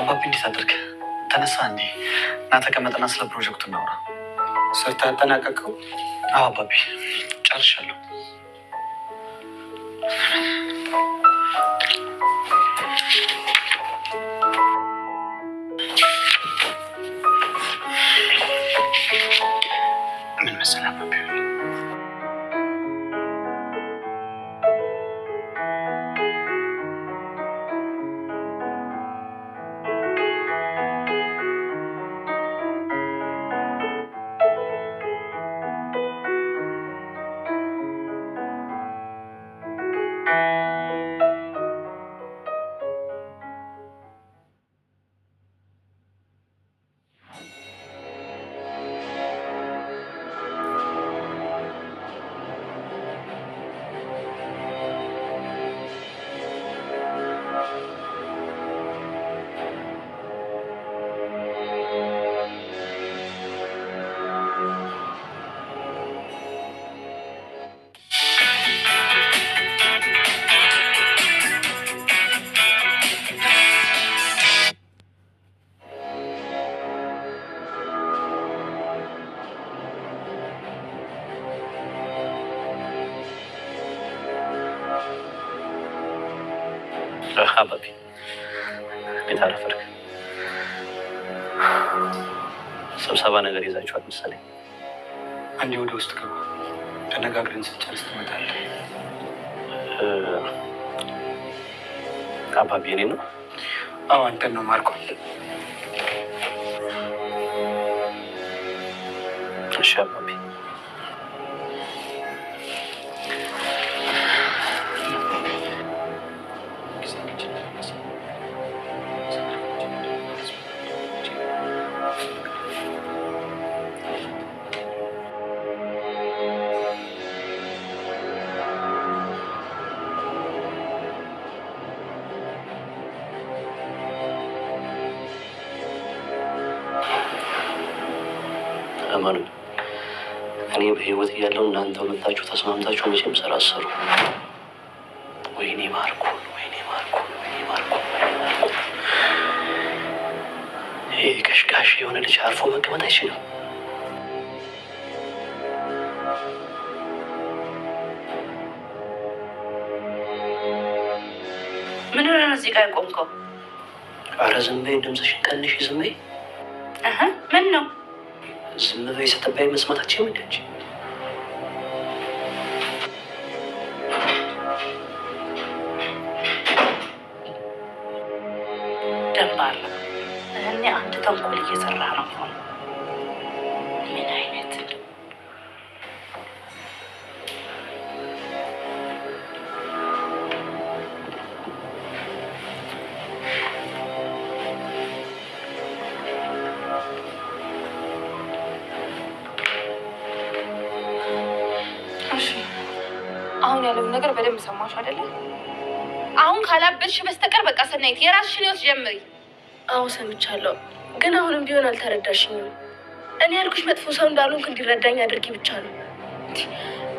አባቢ እንዴት አደርክ? ተነሳ እንዴ? እና ተቀመጥና ስለ ፕሮጀክቱ እናውራ። ሰርታ ያጠናቀቀው? አዎ አባቢ ጨርሻለሁ። ምን መሰለህ አባቢ፣ አባቢ እንዴት አረፈድክ? ስብሰባ ነገር ይዛችኋል መሰለኝ። አንዴ ወደ ውስጥ ገባ፣ ተነጋግረን ስንጨርስ ትመጣለህ። አባቢ እኔ ነው? አዎ አንተን ነው ማርኮ። እሺ አባቢ። አማኑ እኔ በህይወት እያለሁ እናንተ መጣችሁ ተስማምታችሁ መቼም ስራ አሰሩ። ወይኔ ማርኮ፣ ወይኔ ማርኮ፣ ወይኔ ማርኮ፣ ወይኔ ማርኮ። ይሄ ቀሽቃሽ የሆነ ልጅ አርፎ መቀመጥ አይችልም። ምን ሆነ እዚህ ጋር ቆምከው? አረ ዝም በይ፣ ድምፅሽን ቀንሽ። ዝም በይ። ምን ነው? ዝም በይ ስትባይ መስማታችን ምንድን ነው? ደንባራ እኔ አንድ ተንኮል እየሰራ ነው። ምን አይነት አሁን ያለውን ነገር በደንብ ሰማሽ አይደለ? አሁን ካላበድሽ በስተቀር በቃ ሰናይት የራስሽን ህይወት ጀምሪ። አዎ ሰምቻለሁ፣ ግን አሁንም ቢሆን አልተረዳሽኝም። እኔ ያልኩሽ መጥፎ ሰው እንዳልሆንኩ እንዲረዳኝ አድርጊ ብቻ ነው።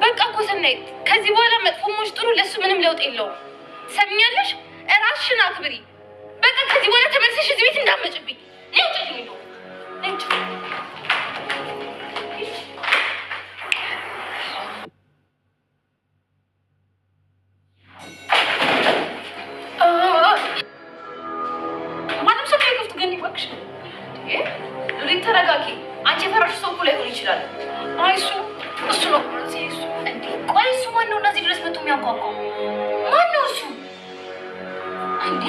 በቃ እኮ ሰናይት፣ ከዚህ በኋላ መጥፎ ሞች ጥሩ ለሱ ምንም ለውጥ የለውም። ሰምኛለሽ? ራስሽን አክብሪ። በቃ ከዚህ በኋላ ተመልሰሽ እዚህ ቤት እንዳትመጭብኝ። ነጭ ነው ነጭ ተረጋጊ። አንቺ የፈራሽ ሰው እኮ ላይሆን ይችላል። አይ እሱ ነው እሱ እንዴ? ቆይ እሱ ማነው እነዚህ ድረስ መጥቶ የሚያንኳኳው? ማነው እሱ እንዴ?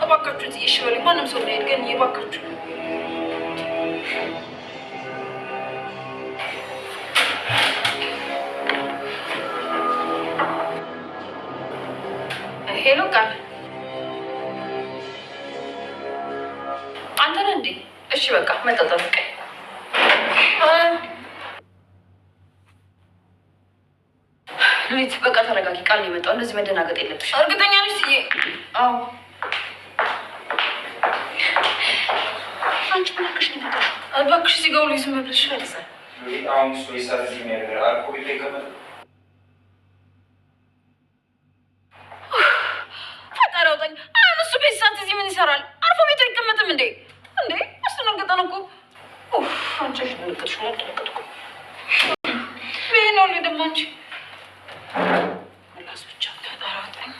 እባካችሁ እዚህ እሺ በሉኝ። ማንም ሰው ላይ ግን እባካችሁ ሄሎ ቃል አንተ ነህ እንዴ? እሺ በቃ መጣ ጠብቀኝ። ሉሊት በቃ ተረጋጊ። ቃል ነው የመጣው። እንደዚህ መደናገጥ የለብሽ። እርግጠኛ ነሽ ትዬ? አዎ። አንቺ ምንክሽ ነው? እባክሽ እዚህ ጋር ሁሉ ዝም ብለሽ አይደል? አሁን እሱ ይሳት የሚያደርግ አልኮ ቤት ይቀመጥ። ፈጣሪ አውጣኝ። አሁን እሱ ቤት ሳት እዚህ ምን ይሰራል? አርፎ ቤት ይቀመጥ። አንቺ ደነገጥሽ ነው ደነገጥኩ። ምን ነው ደግሞ አንቺ ምላስ ብቻ ተጣራጣኝ።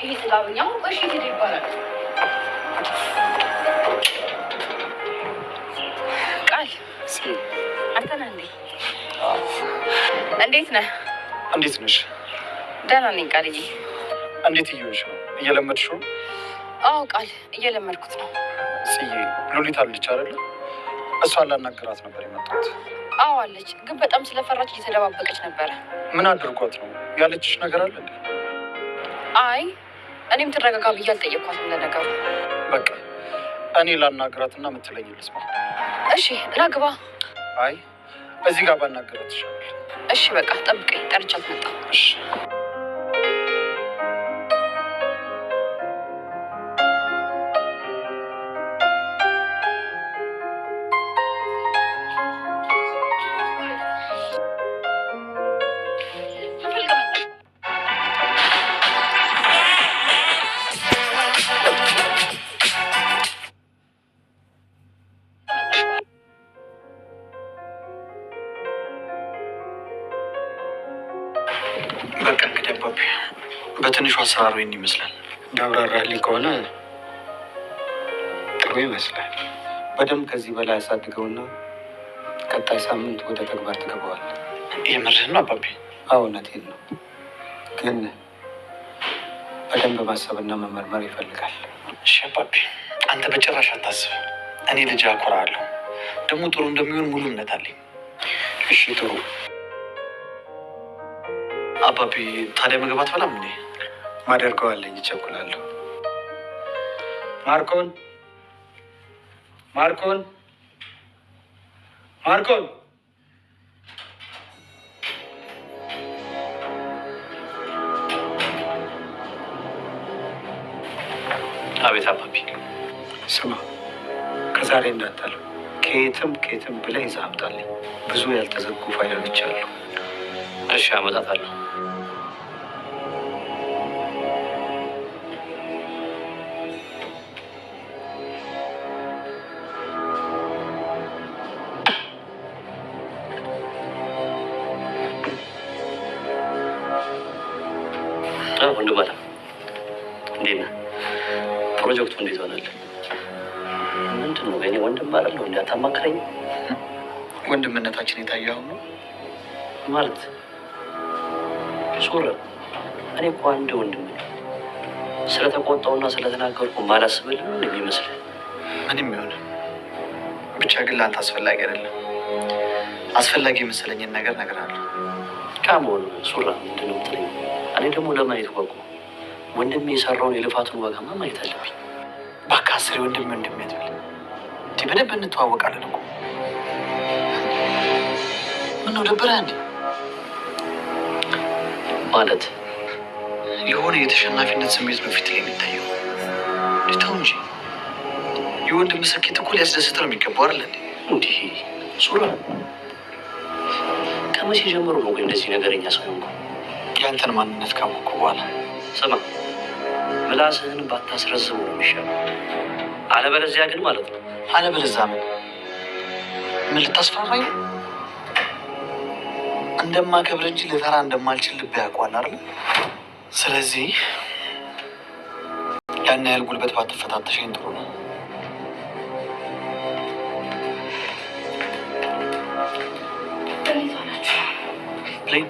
ይሄ ጥጋበኛው እሺ ሄደ ይባላል። ቃል አንተ ነህ እንዴ? እንዴት ነህ? እንዴት ነሽ? ደህና ነኝ ቃልዬ። እንዴት እየሆንሽ ነው? እየለመድሽው? አዎ ቃል እየለመድኩት ነው። ጽዬ ሉሊት አለች አይደለ? እሷን ላናገራት ነበር የመጣሁት። አዎ አለች፣ ግን በጣም ስለፈራች እየተደባበቀች ነበረ። ምን አድርጓት ነው? ያለችሽ ነገር አለ እንዴ? አይ እኔም ትረጋጋ ብዬ አልጠየኳትም ለነገሩ። በቃ እኔ ላናግራትና የምትለኝ ልስማ። እሺ ላግባ። አይ እዚህ ጋር ባናገራት ይሻላል። እሺ በቃ ጠብቀኝ፣ ጠርቻት መጣ። እሺ በቃ እንግዲህ አባቢ በትንሹ አሰራሩ ይህን ይመስላል። እንዳብራራልኝ ከሆነ ጥሩ ይመስላል። በደንብ ከዚህ በላይ ያሳድገውና ቀጣይ ሳምንት ወደ ተግባር ትገባዋል። የምርህን ነው አባቢ? አዎ እውነቴን ነው፣ ግን በደንብ ማሰብና መመርመር ይፈልጋል። እሺ አባቢ አንተ በጭራሽ አታስብ። እኔ ልጅ አኮራለሁ፣ ደግሞ ጥሩ እንደሚሆን ሙሉ እምነት አለኝ። እሺ ጥሩ አባቢ። ታዲያ ምግብ አትበላም እንዴ? ማደርገዋለኝ፣ ይቸኩላለሁ። ማርኮን ማርኮን ማርኮን አቤት አባቢ። ስማ ከዛሬ እንዳታለው ከየትም ብለህ ይዘህ አምጣልኝ። ብዙ ያልተዘጉ ፋይሎች አሉ። እሺ አመጣታለሁ። ወንድም አለ እንዴት ነህ? ፕሮጀክቱ እንዴት ሆናል? ምንድን ነው እኔ ወንድም አይደለሁ እንዳታማክረኝ? ወንድምነታችን የታየው ነው ማለት ሱር። እኔ እኮ አንድ ወንድም ነኝ። ስለተቆጣውና ስለተናገርኩ ማላስብልህ ነው የሚመስልህ? ምንም ይሆን ብቻ ግን ለአንተ አስፈላጊ አይደለም። አስፈላጊ የመሰለኝን ነገር እነግርሃለሁ። ካሞን ሱራ ምንድን ነው የምትለኝ? እኔ ደግሞ ለማየት ጓጉ። ወንድሜ የሰራውን የልፋቱን ዋጋማ ማየት አለብኝ። እባክህ አስሬ ወንድሜ ያትብል እንዲህ በደንብ እንተዋወቃለን እኮ። ምነው ደበረህ እንዴ? ማለት የሆነ የተሸናፊነት ስሜት ነው ፊት ላይ የሚታየው። ተው እንጂ የወንድም ስኬት እኮ ሊያስደስት ነው የሚገባው አይደል እንዴ? እንዲህ ሱራ ከመቼ ጀምሮ ነው ግን እንደዚህ ነገረኛ ሰው ሆንኩ? ያንተን ማንነት ካወቅኩ በኋላ። ስማ ምላስህን ባታስረዝመው ነው የሚሻለው። አለበለዚያ ግን ማለት ነው። አለበለዚያ ምን ልታስፈራራኝ? እንደማከብር እንጂ ልፈራ እንደማልችል ልብ ያውቀዋል አይደል? ስለዚህ ያን ያህል ጉልበት ባትፈታተሸኝ ጥሩ ነው። ፕሌን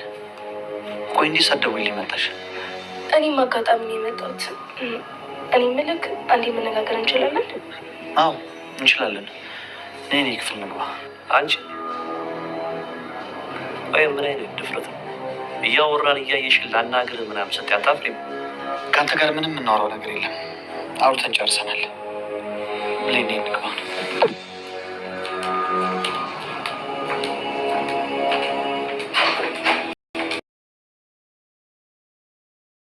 ቆይ እንዲህ ሳትደውይልኝ መጣሽ? እኔም አጋጣሚ ነው የመጣሁት። እኔ ምልክ አንዴ መነጋገር እንችላለን? አዎ እንችላለን። እኔ ክፍል ንግባ። አንቺ ወይ ምን አይነት ድፍረት ነው? እያወራን እያየሽን ላናግር ምናምን ስትይ አታፍሪም? ከአንተ ጋር ምንም የምናወራው ነገር የለም። አውርተን ጨርሰናል። ብሌን ንግባ።